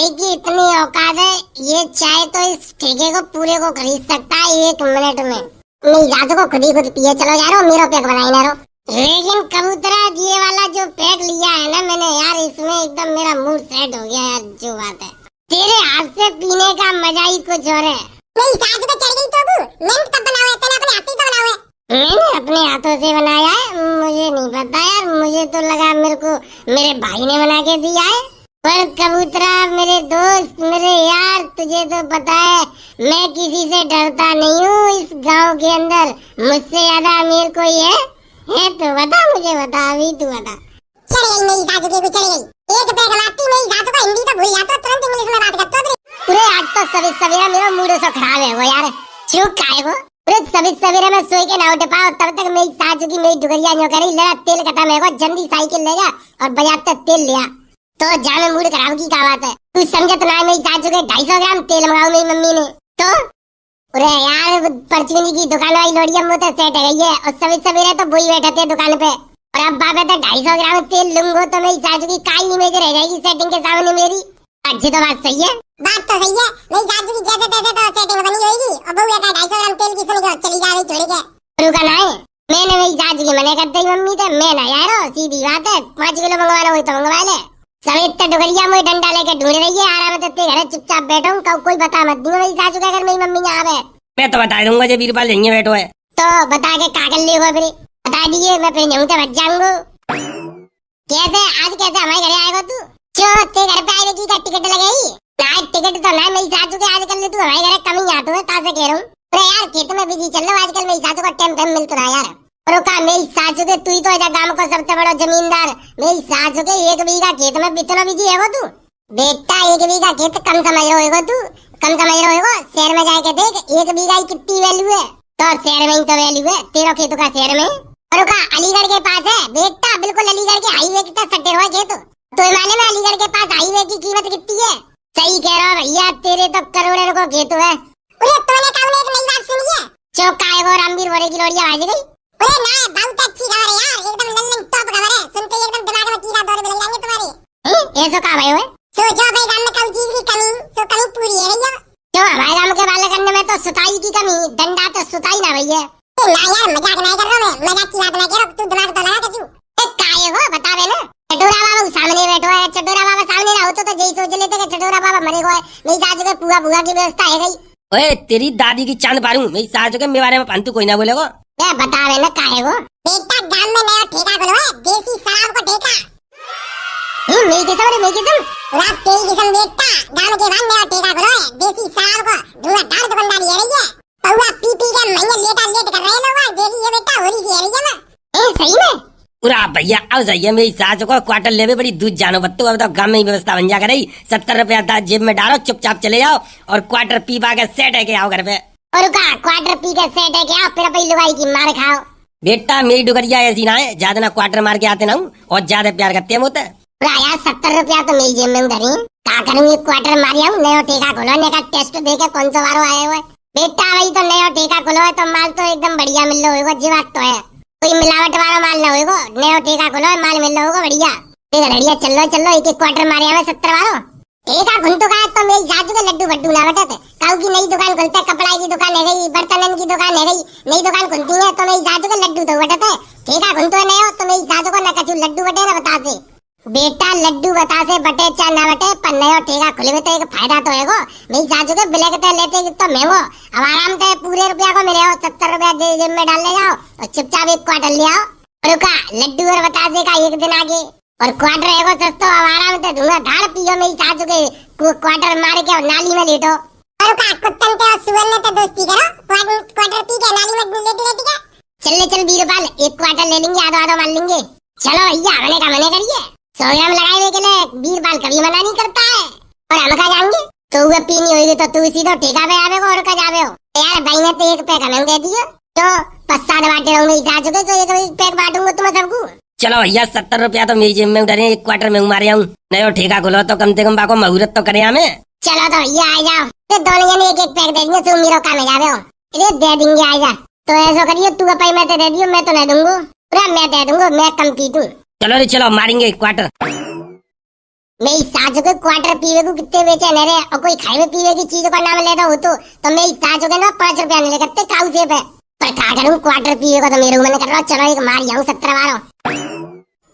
भाई की इतनी औकात है, ये चाय तो इस ठेके को पूरे को खरीद सकता है 1 मिनट में। नहीं जात को खुद ही खुद पिए चलो यारो, मेरा पैक बनाई ना रो। लेकिन कबूतरा ये वाला जो पैक लिया है ना मैंने यार, इसमें एकदम मेरा मूड सेट हो गया यार। जो बात है तेरे हाथ से पीने का मजा ही कुछ और है। नहीं साथ तो चढ़ गई तो मैंने कब बनाया, तेने अपने हाथों से बनाया है? मैंने अपने हाथों से बनाया है, मुझे नहीं पता यार, मुझे तो लगा मेरे को मेरे भाई ने बना के दिया है। पर कबूतरा मेरे दोस्त मेरे यार, तुझे तो पता है मैं किसी से डरता नहीं हूँ इस गांव के अंदर। मुझसे ज्यादा अमीर कोई है तो बता, मुझे बता, अभी तू बता। चढ़ गई मेरी सासू के चढ़ गई। एक पैक लाती मेरी सासू को हिंदी तो भूल जाता, तुरंत इंग्लिश में बात करता है। पूरे आज तो सवेरा मेरा मूड सा खराब है वो यार। चुप काहे को पूरे सवेरे में सोई के ना उठ पाओ, तब तक मेरी सासू की मेरी डुगरिया न्यो करी लड़ा तेल खत्म है, जल्दी साइकिल ले जा और बाजार तक तेल लिया। तो जाने मूड खराब की क्या बात है, तू समझ तो ना मेरी सासू के 250 ग्राम तेल मंगाओ मेरी मम्मी ने तो। अरे यार परचूनी की दुकान वाली लोड़िया मुँह तो सेट है गई है, और सवेरे तो वही बैठे थे दुकान पे। और अब बाबे तो 250 ग्राम तेल लूंगो तो मेरी सासू की काई इमेज रह जाएगी सेटिंग के सामने मेरी। अच्छी तो बात सही है, बात तो सही है। मेरी सासू की जैसे तैसे तो सेटिंग बनी होगी, और बहू बेटा 250 ग्राम तेल की सुन के चली जा रही छोड़ के। रुका ना है, मैंने मेरी सासू की मना करते ही मम्मी थे, मैं ना यार सीधी बात है, 5 किलो मंगवाना हुई तो मंगवा ले। सब इतना डुगरिया मुझे डंडा लेके ढूंढ रही है, आराम से तेरे घर चुपचाप बैठो, कोई बता मत दूंगा मेरी सासू का अगर मेरी मम्मी यहाँ आवे। मैं तो बता दूंगा जब बीरबल यहीं बैठो है तो बता के कागल ले फिर बता दिए, मैं फिर नहीं बच जाऊंगा। कैसे आज कैसे हमारे घर आएगा तू? क्यों तेरे घर पे आने की टिकट लगाई ना? टिकट तो ना मेरी सासू के आजकल तू हमारे घर कम ही आते है, तासे कह रहा हूँ। अरे यार खेत में बिजी चल रहा हूँ आजकल, मेरी सासू का टाइम मिलता रहा यार। रुका मेरी सासू के तू ही तो है गांव को सबसे बड़ा जमींदार, मेरी सासू के 1 बीघा खेत में इतना बिजी है तू? बेटा 1 बीघा खेत कम समझ रहे हो तू, कम समझ रहे हो। शहर में जाके देख 1 बीघा की कितनी वैल्यू है, तो शहर में ही तो वैल्यू है तेरह खेतों का शहर में। और रुका अलीगढ़ के पास है बेटा, बिल्कुल अलीगढ़ के हाईवे की तरह सटे हुए खेत। तो मालूम है अलीगढ़ के पास हाईवे की कीमत कितनी है? सही कह रहा भैया, तेरे तो करोड़ों को खेत है। अरे तूने कौन एक नई बात सुनी है? चौका है वो रामवीर बोरे की लोड़िया आज गई। अरे ना बहुत अच्छी खबर है यार, एकदम लल्लन टॉप खबर है, सुनते ही एकदम दिमाग में कीड़ा दौड़ लग जाएंगे तुम्हारे। ऐसा कहा भाई? सोचो भाई गांव में कौन चीज की कमी, तो कमी पूरी है भैया। क्यों हमारे गांव के बाले करने में तो सुताई की कमी, डंडा तो सुताई ना भैया। ना यार मजाक नहीं कर रहा मैं, मजाक की बात नहीं कर रहा, तू दिमाग तो लगा तू। काहे वो बता दे ना। चटोरा बाबा सामने बैठो है, चटोरा बाबा सामने ना होता तो यही सोच लेते कि चटोरा बाबा मरे को है, मेरी सासू के पुआ बुआ की व्यवस्था है गई। ओए तेरी दादी की चांद पारूं, मेरी सासू के मेरे बारे में फालतू कोई ना बोलेगो। बता रहे ना काहे वो? बेटा गांव में नया ठेका खुलवा है, देसी शराब को ठेका। मेरी किस्म रात तेरी किस्म बेटा, गांव के बाद नया ठेका खुलवा है, देसी शराब को धुआंधार दुकानदारी है रही है। पौवा पी पी के महीने लेट कर रहे लोग, देरी है बेटा, होरी सी है रही है ना। सही में पूरा भैया अब जाइए, मेरी सासू को क्वार्टर लेवे बड़ी दूध जानो बत्तू। अब तो गांव में ही व्यवस्था बन जा कर रही, 70 रुपया जेब में डालो, चुपचाप चले जाओ और क्वार्टर पी पा के सेट है के आओ घर पे। और का क्वार्टर पी के सेट है क्या? फिर अपनी लुगाई की मार खाओ। बेटा मेरी डुगरिया ऐसी ना है, ज्यादा ना क्वार्टर मार के आते ना हूँ, और ज्यादा प्यार करते हैं मुझे। यार 70 रुपया तो मेरी जेब में उधर ही क्या करूँगी? क्वार्टर मारिया हूँ, नया ठेका खोलो, ने का टेस्ट देके कौन सा वारो आए हुए। बेटा वही तो नया ठेका खोलो है तो माल तो एकदम बढ़िया मिल रहा होगा, जी बात तो है, कोई मिलावट वाला माल ना होगा। नया ठेका खोलो है, माल मिल रहा होगा बढ़िया। बढ़िया चलो एक क्वार्टर मारे हमें 70 वारो। ठेका घुंटू का तो मेरी सासू के लड्डू बड्डू ना बटत। काऊ की नई दुकान खुलते है, कपड़ा की दुकान है गई, बर्तन की दुकान है गई, नई दुकान खुलती है तो मेरी सासू के लड्डू तो बटत है। ठेका घुंटू है नया तो मेरी सासू को न कछु लड्डू बटे ना बतासे। बेटा लड्डू बतासे बटे चाहे ना बटे, पर नया ठेका खुले में तो एक फायदा तो है गो। मेरी सासू के ब्लैक तो लेते तो महंगो, अब आराम से पूरे रुपया को मिले हो, 70 रुपया जेब में डाल ले जाओ और चुपचाप एक क्वार्टर ले आओ। और का लड्डू और बतासे का एक दिन आगे और क्वार्टर है सस्तो, अब आराम से धुआं धाड़ पियो मेरी सासू के क्वार्टर मार के और नाली में लेटो। और का कुत्तन के और सुअर ने तो दोस्ती करो, क्वार्टर पी के नाली में लेटी रहती क्या? चल बीरबल एक क्वार्टर ले लेंगे, आधो मार लेंगे। चलो भैया मने का मने करिए, 100 ग्राम लगाए के लिए बीरबल कभी मना नहीं करता है। और हम कहा जाएंगे तो वह पीनी होगी तो तू सीधो ठेका पे आवे और का जावे हो यार। भाई ने तो एक पैक हमें दे दियो, तो 5-7 बांटे रहूंगे इस सासू के, तो एक पैक बांटूंगा तुम्हें सबको। चलो भैया 70 रुपया तो मेरी जेब में उधर है, एक क्वार्टर में मारे आऊँ, नया ठेका खोलो तो कम से कम बाको मुहूर्त तो करे हमें। चलो तो भैया आ जाओ, तो दोनों जने एक पैक दे देंगे, तुम मेरे काम में जावे हो, अरे दे देंगे आ जा। तो ऐसा करियो तू पैसे मैं दे दियो, मैं तो नहीं दूंगा, पूरा मैं दे दूंगा, मैं कम पी दूं। चलो रे चलो मारेंगे क्वार्टर। मेरी सासू के क्वार्टर पीवे को कितने बेचे न रे, और कोई खाए पीवे की चीज का नाम लेता हो तो मेरी सासू के ना 5 रुपया नहीं लगते काऊ से पे। पर क्या करूं, क्वार्टर पीवे को तो मेरे मन कर रहा, चलो एक मार जाऊं 70 बारों।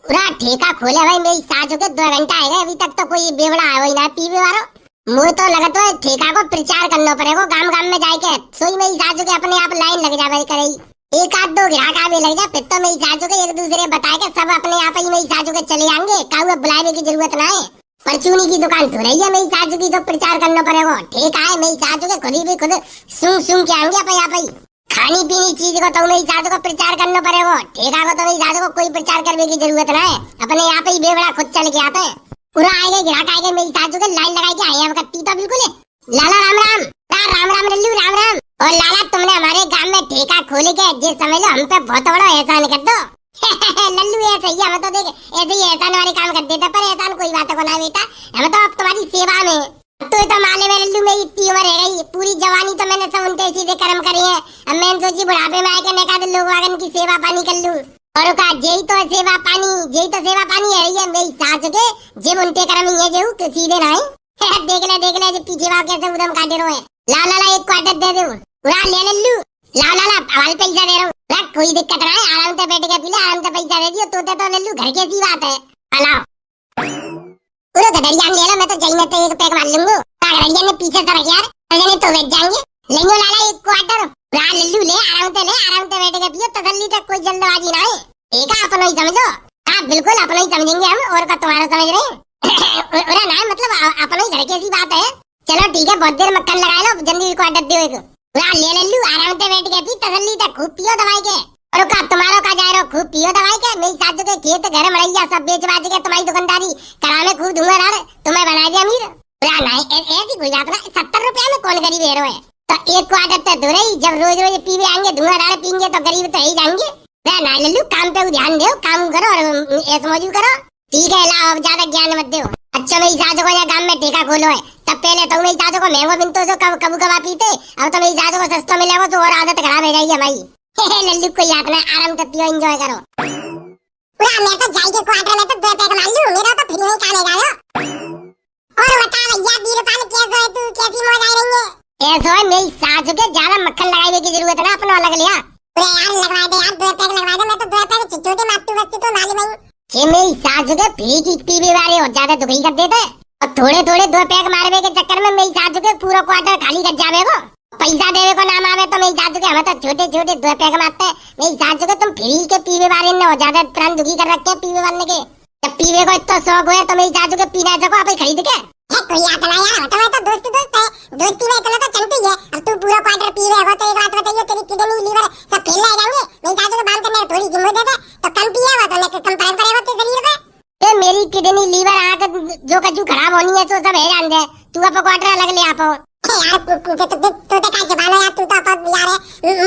पूरा ठेका खोले भाई मेरी सासू के 2 घंटा है अभी तक तो कोई बेवड़ा है वही ना पीवे वालों। मुझे तो लगा तो ठेका को प्रचार करना पड़ेगा गांव गांव में जाके, सोई मेरी सासू के अपने आप लाइन लग जाए करे, एक आध 2 ग्राहक आवे लग जाए, फिर तो मेरी सासू के एक दूसरे बताए के सब अपने आप ही मेरी सासू के चले आएंगे, काऊ बुलाने की जरूरत ना है। परचूनी की दुकान तो रही है मेरी सासू की, तो प्रचार करना पड़ेगा। ठेका है मेरी सासू के, खुद ही खुद सुन के आएंगे अपने आप ही। खानी पीनी चीज को तो मेरी सासू को प्रचार करना पड़ेगा, ठेका को तो मेरी सासू को कोई प्रचार करने की जरूरत ना है, अपने आप ही बेवड़ा खुद चल के आते हैं। पूरा आएंगे ग्राहक आएंगे मेरी सासू के लाइन लगा के आए कत्ती तो बिल्कुल है। लाला राम राम, राम राम लल्लू राम राम। और लाला तुमने हमारे गांव में ठेका खोले के जे समझ लो हम पे बहुत बड़ा एहसान कर दो। लल्लू ऐसे ही हम तो देख ऐसे ही एहसान वाले काम कर देते, पर एहसान कोई बात को ना बेटा, हम तो अब तुम्हारी सेवा में। तो माले में लल्लू मेरी इतनी उम्र है गई, पूरी जवानी तो मैंने सब उनके सीधे कर्म करे हैं। अब मैंने सोची बुढ़ापे में आके नेका लोग वागन की सेवा पानी कर लूं, और का जेई तो सेवा पानी है रही है मेरी सास के, जब उनके कर्म ये जेऊ के सीधे ना है। देख ले जो पीछे वाह कैसे उदम काटे रहे। ला एक क्वार्टर दे दूं, पूरा ले लल्लू, ला हवाले पैसा दे रहा हूँ, रख कोई दिक्कत ना है, आराम से बैठ के पी ले, आराम से पैसा दे दियो तो लल्लू घर के सी बात है। अलाओ पूरा गडरिया ले लो, मैं तो जई में तो एक पैक मार लूंगा, गडरिया ने पीछे तो रख यार, नहीं तो बैठ जाएंगे। लेंगो लाला एक क्वार्टर, पूरा लल्लू ले, आराम से बैठ के पियो, तसल्ली तक कोई जल्दबाजी ना है। ठीक है अपना ही समझो, हाँ बिल्कुल अपना ही समझेंगे हम, और का तुम्हारा समझ रहे हैं ना, मतलब अपना ही घर के सी बात है। चलो ठीक है, बहुत देर मक्खन लगा लो, जल्दी क्वार्टर दो एक, पूरा ले लल्लू, आराम से बैठ के पी, तसल्ली तक खूब पियो दवाई के, और का तुम्हारा का जा रहा हो खूब पियो दवाई के। मेरी सासू के खेत घर मड़ैया सब बेच बाच के तुम्हारी दुकानदारी कराने खूब दूंगा यार, तुम्हें बना दिया अमीर। पूरा नहीं ऐसी कोई बात ना, 70 रुपया में कौन गरीब है रोए, तो एक क्वार्टर तो दूर ही, जब रोज पीवे आएंगे धुआं डाल पीएंगे तो गरीब तो ही जाएंगे। ना लल्लू काम पे ध्यान दो, काम करो और ऐसे मौजू करो, ठीक है। ला अब ज्यादा ज्ञान मत दो। अच्छा मेरी सासू को यहाँ गांव में ठेका खोलो है, तब पहले तो मेरी सासू को महंगो बिनतो जो कबू कबा पीते, अब तो मेरी सासू को सस्ता मिलेगा तो और आदत खराब हो जाएगी हमारी। लल्लू को याद ना, आराम से पियो, एंजॉय करो। पूरा मैं तो जाई के क्वार्टर में तो 2 पैक मार लूं, मेरा तो फ्री में काम है जानो। और बता भैया बीरपाल कैसे है तू, कैसी मौज आ रही है? ऐसा है मेरी सासू के ज्यादा मक्खन लगाने की जरूरत ना, अपना अलग लिया। पूरे यार लगवा दे यार, 2 पैक लगवा दे, मैं तो 2 पैक छोटे मातू बच्चे तो माली भाई। ये मेरी सासू के फ्री की पीवे वाले और ज्यादा दुखी कर देते, और थोड़े 2 पैक मारने के चक्कर में मेरी सासू के पूरा क्वार्टर खाली कर जावेगो। पैसा देवे को नाम आवे तो मेरी सासू के हम तो छोटे 2 पैक मारते हैं। मेरी सासू के तुम फ्री के पीवे वाले ने और ज्यादा प्राण दुखी कर रखे पीवे वाले के। जब पीवे को इतना शौक हुआ तो मेरी सासू के पीना सको आप खरीद के। कोई आता ना यार, तो मैं तो दोस्त है, दोस्ती में इतना तो चलती है। अब तू पूरा क्वार्टर पी रहे हो तो एक बात बताइए, तेरी किडनी लीवर सब फेल हो जाएंगे। मेरी सासू के बाल करने थोड़ी जिम्मेदारी दे दे तो कम पिया हुआ तो लेके कम पान पड़ेगा तेरे शरीर पे। मेरी किडनी लीवर आंख जो कछु खराब होनी है तो सब है जान दे, तू अब क्वार्टर अलग ले आपो। यार तू तो का जबान है, तू तो अपन यार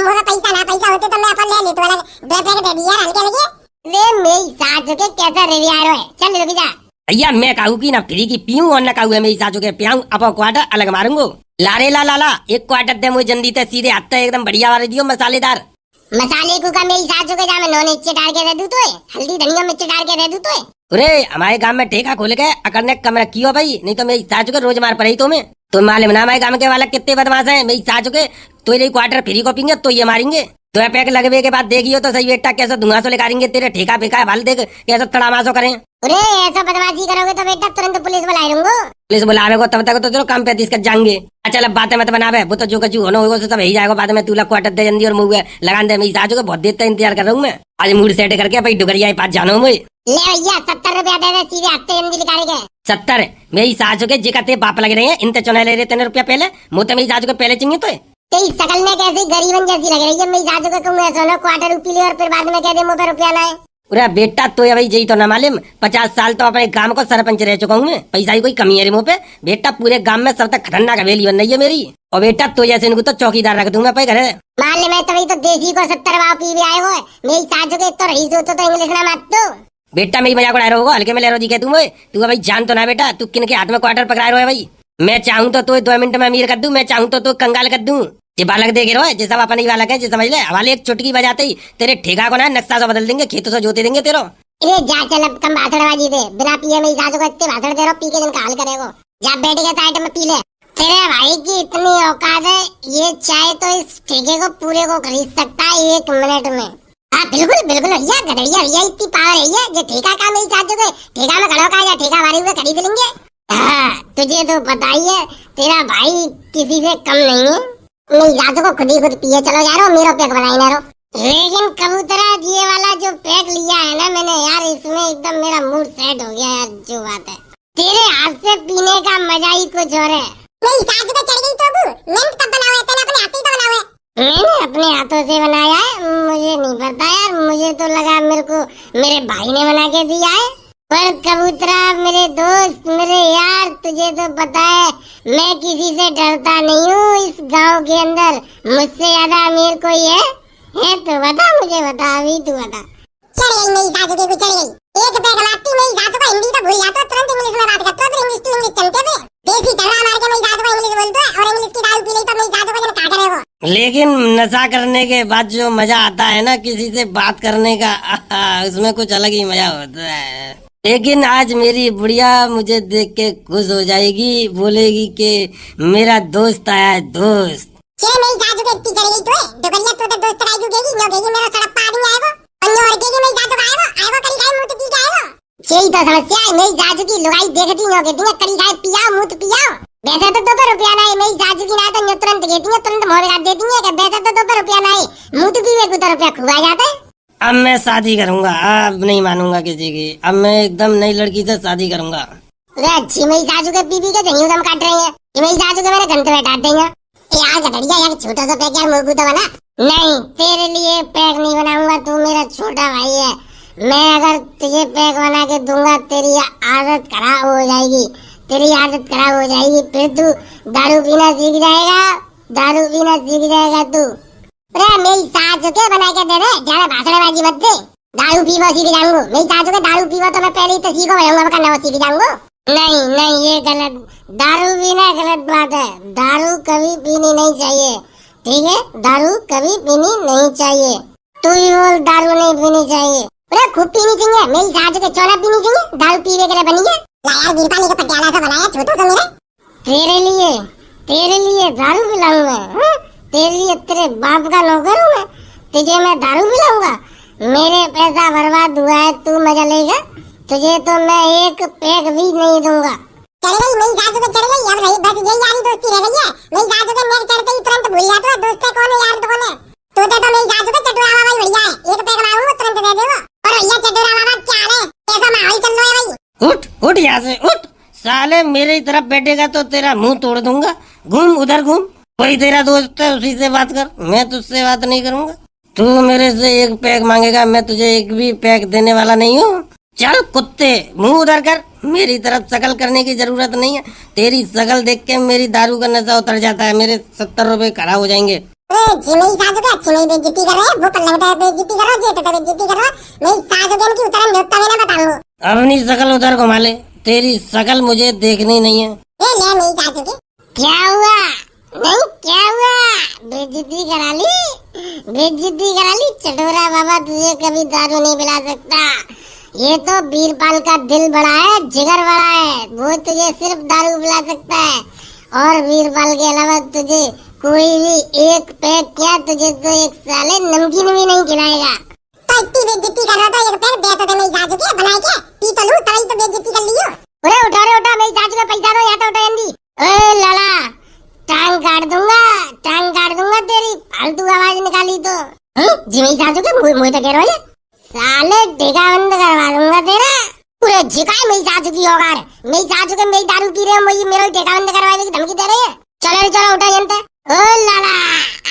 मोरा पैसा होते तो मैं अपन ले लेता, अलग 2 पैक दे दिया हल्के लगे। वे मेरी सासू के कैसा रेवियारो है, चल रुक जा। भैया मैं कहूँ की ना फ्री की पीऊँ और न कहूँ है मेरी सासू के पियाऊँ, अब क्वार्टर अलग मारूंगो। लारे ला एक क्वार्टर दे मुझे जल्दी ते सीधे हाथ एकदम बढ़िया वाले दियो, मसालेदार। मसाले को का मेरी सासू के जा मैं नॉन मिर्च डाल के दे दूं तो, हल्दी धनिया मिर्च डाल के दे दूं तो। अरे हमारे गांव में ठेका खोल के अकड़ने कमरा कियो भाई, नहीं तो मेरी सासू के रोज मार पड़ी तुम्हें। तो मालूम ना हमारे गांव के वाला कितने बदमाश है, मेरी सासू के तो ये क्वार्टर फ्री को पींगे तो ये मारेंगे। 2 पैक लगवे के बाद देखियो तो सही बेटा कैसे धुआं से निकालेंगे तेरे ठेका फेंका भाल देख कैसे तड़ामाशो करें। अरे ऐसा बदमाशी करोगे तो बेटा तुरंत पुलिस बुलाए लूंगा। पुलिस बुलावे को तब तक तो चलो काम पे दिस कर जाएंगे। अच्छा अब बातें मत बनावे, वो तो जो कछु होना होगा सब ही जाएगा। बाद में तू क्वार्टर दे जल्दी और मुँह लगा दे, मेरी सासू को बहुत देर तक इंतजार कर रहा हूँ मैं। आज मूड सेट करके भाई डुगरिया पास जाना हूँ मैं। ले भैया 70 रुपया दे दे, सीधे हफ्ते जल्दी निकाल के। 70 मेरी सासू के जिकते बाप लग रहे हैं, इनते चुना ले रहे 3 रुपया पहले, मुँह तो मेरी सासू के पहले चाहिए तो तेरी शकल में कैसी गरीबन जैसी लग रही है। मेरी सासू को कहूँ सोना क्वार्टर पी ले और फिर बाद में कह दे मुँह पे रुपया ना है। पूरा बेटा तो ये भाई जई तो ना मालूम, 50 साल तो अपने गांव को सरपंच रह चुका हूँ मैं, पैसा ही कोई कमी है रे मुँह पे। बेटा पूरे गांव में सब तक खतरनाक हवेली बन रही है मेरी, और बेटा तो जैसे इनको तो चौकीदार रख दूंगा पे घर। मान मैं तो देसी को 70 भाव पी भी आए हो। मेरी सासू के तो रही तो इंग्लिश ना मत दो। बेटा मेरी मजाक उड़ा रहा होगा, हल्के में ले रहा जी तू तू भाई जान तो ना बेटा, तू किन के हाथ में क्वार्टर पकड़ा रहा है भाई। मैं चाहूँ तो 2 मिनट में अमीर कर दूं, मैं चाहूँ तो कंगाल कर दूं। ये बालक देख रहे हो जैसा अपने बालक है, समझ ले हवाले एक चुटकी बजाते ही तेरे ठेका को ना नक्शा से बदल देंगे, खेतों से जोते देंगे तेरो। अरे जा चल अब कम भाषणबाजी दे, बिना पिए मेरी सासू को इतने भाषण दे रहा पी के दिन का हाल करेगो। जा बैठ के साइड में पी ले। तेरे भाई की इतनी औकात है, ये चाय तो इस ठेके को पूरे को खरीद सकता है 1 मिनट में। हाँ बिल्कुल बिल्कुल भैया, गधड़िया भैया इतनी पावर है ये, जो ठेका का मेरी सासू के ठेका में खड़ा होगा या ठेका हमारे हुए खरीद लेंगे। हाँ तुझे तो पता ही है तेरा भाई किसी से कम नहीं है। मेरी सासू को खुद ही खुद पिए चलो यारो, मेरा पैक बनाई ना रो। लेकिन कबूतरा ये वाला जो पैक लिया है ना मैंने यार, इसमें एकदम मेरा मूड सेट हो गया यार। जो बात है तेरे हाथ से पीने का मजा ही कुछ और है। मेरी सासू पे चढ़ गई तो अबू, मैंने कब बनाया है? तूने अपने हाथ ही तो बनाया है। मैंने अपने हाथों से बनाया है, मुझे नहीं पता यार, मुझे तो लगा मेरे को मेरे भाई ने बना के दिया है। पर कबूतरा मेरे दोस्त मेरे यार, तुझे तो पता है मैं किसी से डरता नहीं हूँ इस गांव के अंदर। मुझसे ज्यादा अमीर कोई है तो बता, मुझे बता, अभी तू बता। चढ़ गई मेरी सासू के, चढ़ गई। एक पैक लाती मेरी सासू को हिंदी तो भूल जाता, तुरंत इंग्लिश में बात करता, फिर इंग्लिश टू इंग्लिश चलते थे। देसी डरा मार के मेरी सासू को इंग्लिश बोलता है, और इंग्लिश की दारू पी ली तो मेरी सासू को जन क्या करेगा। लेकिन नशा करने के बाद जो मजा आता है ना किसी से बात करने का, उसमें कुछ अलग ही मजा होता है। लेकिन आज मेरी बुढ़िया मुझे देख के खुश हो जाएगी, बोलेगी कि मेरा दोस्त आया है, दोस्त। चल मेरी सासू के इतनी चढ़ गई तो है, डुगरिया तो दोस्त राजू गेगी, नो गेगी मेरा सड़प्पा आदमी आएगा, अन्य और गेगी मेरी सासू का आएगा करी खाए मुंह तो पी के आएगा। यही तो समस्या है, मेरी सासू की लुगाई देखती हो कहती है करी खाए पिया मुँह पिया। वैसे तो 2 रुपया ना है, मेरी सासू की ना तो तुरंत कहती है, तुरंत मोड़ काट देती है कि वैसे तो 2 रुपया ना है, मुँह तो पीवे को 2 रुपया खुआ जाता है। अब मैं शादी करूंगा, अब नहीं मानूंगा किसी की, अब मैं एकदम नई लड़की से शादी करूंगा। अच्छी मेरी सासू के पी के जंगी दम काट रही है, मेरी सासू के मेरे घंटे बैठा देंगे। यार गधड़िया यार, छोटा सा पैक यार मुर्गू तो बना। नहीं तेरे लिए पैक नहीं बनाऊंगा, तू मेरा छोटा भाई है। मैं अगर तुझे पैक बना के दूंगा तेरी आदत खराब हो जाएगी, तेरी आदत खराब हो जाएगी, फिर तू दारू पीना सीख जाएगा, दारू पीना सीख जाएगा तू। अरे मेरी सासू के बना के दे दे, ज्यादा भाषणबाजी मत दे। दारू पीवा सीख जाऊंगा, मेरी सासू के दारू पीवा तो मैं पहले ही तो सीखो भाई करना, वो सीख जाऊंगा। नहीं नहीं ये गलत, दारू पीना गलत बात है, दारू कभी पीनी नहीं चाहिए, ठीक है, दारू कभी पीनी नहीं चाहिए। तू ही बोल दारू नहीं पीनी चाहिए। अरे खूब पीनी चाहिए, मेरी सासू के चौरा पीनी चाहिए, दारू पीने के लिए बनी है। यार वीरपाली का पटियाला सा बनाया छोटा सा मेरा, तेरे लिए दारू पिलाऊंगा, तेरे लिए तेरे बाप का नौकर हूँ मैं, तुझे मैं दारू पिलाऊंगा? मेरे पैसा बर्बाद हुआ है, तू मजा लेगा? तुझे तो मैं एक पैक भी नहीं दूंगा। चढ़ गई मेरी सासू के, चढ़ गई। अब रही बस यही यारी दोस्ती रह गई है, मेरी सासू के नेक चढ़ते ही तुरंत भूल जाता है दोस्त कौन है यार कौन है। तो मेरी सासू के चटोरा बाबा ही बढ़िया है, एक पैक मारूंगा तुरंत दे देगा। और भैया चटोरा बाबा क्या हाल है, कैसा माहौल चल रहा है भाई? उठ उठ यहाँ से उठ, साले मेरी तरफ बैठेगा तो तेरा मुंह तोड़ दूंगा। घूम उधर घूम, कोई तेरा दोस्त है उसी से बात कर, मैं तुझसे बात नहीं करूंगा। तू मेरे से एक पैक मांगेगा, मैं तुझे एक भी पैक देने वाला नहीं हूँ। चल कुत्ते मुंह उधर कर, मेरी तरफ शकल करने की जरूरत नहीं है, तेरी शकल देख के मेरी दारू का नशा उतर जाता है, मेरे 70 रुपए खराब हो जाएंगे। जी मेरी सासू के अच्छी मेरी बेइज्जती कर रहे हैं, वो पल्ले में बेइज्जती कर रहा है, जेठ बेइज्जती कर रहा है, मेरी सासू के इनकी उतरन जोता मैं ना बताऊंगा। अपनी शकल उधर घुमा ले, तेरी शकल मुझे देखनी नहीं है। ले मेरी सासू के क्या हुआ? नहीं क्या हुआ? बेइज्जती करा ली, बेइज्जती करा ली। चटोरा बाबा तुझे कभी दारू नहीं पिला सकता, ये तो वीरपाल का दिल बड़ा है, जिगर बड़ा है, वो तुझे सिर्फ दारू पिला सकता है। और वीरपाल के अलावा तुझे कोई भी एक पैक क्या, तुझे तो एक साले नमकीन भी नहीं खिलाएगा। तो इतनी बेइज्जती कर रहा था, एक पैक दे तो मेरी सासू के बना के पी तो लूं, तभी तो बेइज्जती कर लियो। अरे उठा रे उठा, मेरी सासू का पैसा दो या तो उठा जल्दी। ओए लाला टांग काट दूंगा तेरी, फालतू आवाज निकाली तो। जी मेरी सासू के मुँह तो कह रहे हो, साले ठेका बंद करवा दूंगा तेरा। पूरे झिकाए मेरी सासू की औकात, मेरी सासू के मेरी दारू पी रहे हो, मुझे मेरा ठेका बंद करवाने की धमकी दे रही है। चलो रे चलो उठा जनता। ओ लाला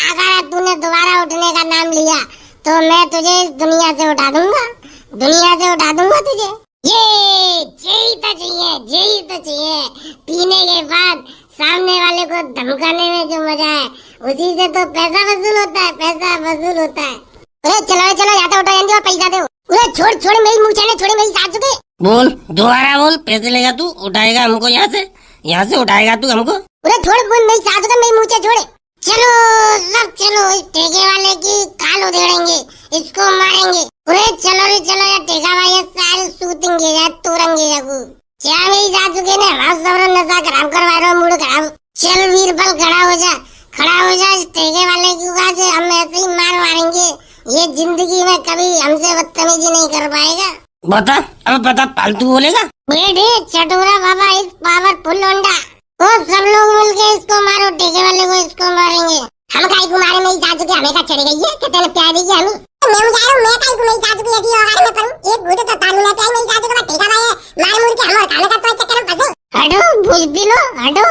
अगर तूने दोबारा उठने का नाम लिया तो मैं तुझे इस दुनिया से उठा दूंगा, दुनिया से उठा दूंगा तुझे। ये यही तो चाहिए, पीने के बाद सामने वाले को धमकाने में जो मजा है, उसी से तो पैसा वसूल होता है, पैसा वसूल होता है। अरे चलो या तो उठो जल्दी और पैसा दो। अरे छोड़ मेरी मुँह चले, छोड़ मेरी सासू के। बोल दोबारा बोल, पैसे लेगा तू, उठाएगा हमको यहाँ से उठाएगा तू हमको। अरे छोड़ बोल, मेरी सासू के मेरी मुँह से छोड़े। चलो सब चलो, इस ठेके वाले की काल उधेड़ेंगे, इसको मारेंगे। अरे चलो रे चलो यार टेका भाई ये सारे सूतेंगे यार तोरंगे जागू क्या मेरी जा चुके ने हमारा सब नशा खराब करवा रहे हो मूड खराब चल वीरबल खड़ा हो जा इस टेके वाले की वजह से हम ऐसे ही मार मारेंगे ये जिंदगी में कभी हमसे बदतमीजी नहीं कर पाएगा बता अब बता फालतू बोलेगा बेटे चटोरा बाबा इस पावरफुल होंडा वो सब लोग मिलके इसको मारो टेके वाले को इसको मारेंगे हम काई को मारे नहीं जा चुके हमें का चढ़ गई है कहते हैं प्यार देगी हमें मैं जा रहा हूं मैं काई को नहीं जा चुकी है और मैं करूं एक घूटे तो तालू ना प्यार नहीं जा चुका टेका भाई मार मुड़ के हम और खाने का तो चक्कर में फंसे हटो बुजदिलो हटो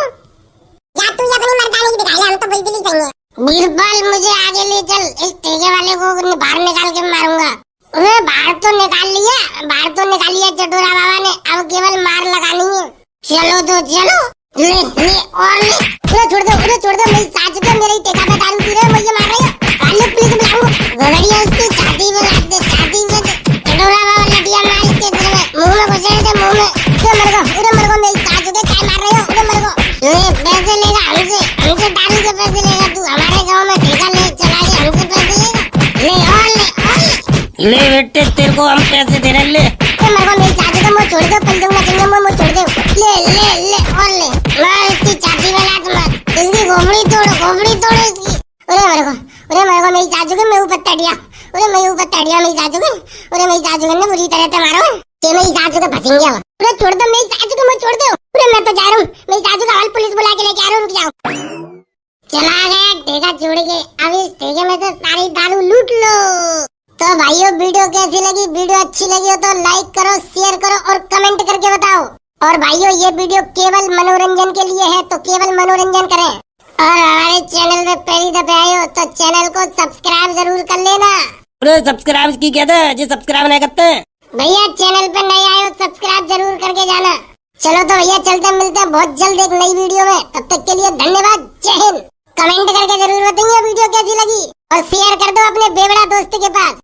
या तू अपनी मर्दानी की दिखा ले हम तो बुजदिली चाहिए बीरबल मुझे आगे ले चल इस टेके वाले को बाहर निकाल के मारूंगा अरे बाहर तो निकाल लिया चटोरा बाबा ने अब केवल मार लगानी है चलो तो चलो ले और ले छोड़ दो मेरी सास को मेरी टेका पे दारू पी रहे हो मुझे मार रहे हो अरे पुलिस बुलाऊंगा गड़िया उसकी छाती में लाद दे चटोरा बाबा लटिया मार इसके सिर में मुंह में घुसेड़ दे मुंह में उधर मर गो मेरी सास को क्या मार रहे हो उधर मर गो ले पैसे लेगा हमसे दारू के पैसे लेगा तू हमारे गांव में ठेका ले चला के हमसे पैसे लेगा ले और ले बेटे तेरे को हम पैसे दे रहे ले मरवा मेरी चाची को मुझे छोड़ दो पल दूंगा तुमने मुझे छोड़ दो ले और ले मार इसकी छाती में लात मार इसकी घोपड़ी तोड़ इसकी अरे मरवा मेरी चाची को मैं ऊपर तड़िया मेरी चाची को मेरी चाची ने बुरी तरह से मारो कि मेरी चाची को फंसेंगे अरे छोड़ दो मेरी चाची को मुझे छोड़ दो अरे मैं तो जा रहा हूँ मेरी चाची को हाल पुलिस बुला के लेके आ रहा हूँ रुक जाओ चला गया ठेका छोड़ के अब इस ठेके में से सारी दारू लूट लो तो भाइयों वीडियो कैसी लगी वीडियो अच्छी लगी हो तो लाइक करो शेयर करो और कमेंट करके बताओ और भाइयों ये वीडियो केवल मनोरंजन के लिए है तो केवल मनोरंजन करें और हमारे चैनल में पहली दफे आए हो तो चैनल को सब्सक्राइब जरूर कर लेना अरे सब्सक्राइब की कहते हैं जो सब्सक्राइब नहीं करते भैया चैनल पे नए आए हो सब्सक्राइब जरूर करके जाना चलो तो भैया चलते मिलते हैं बहुत जल्द एक नई वीडियो में तब तक के लिए धन्यवाद जय हिंद कमेंट करके जरूर बताइए वीडियो कैसी लगी और शेयर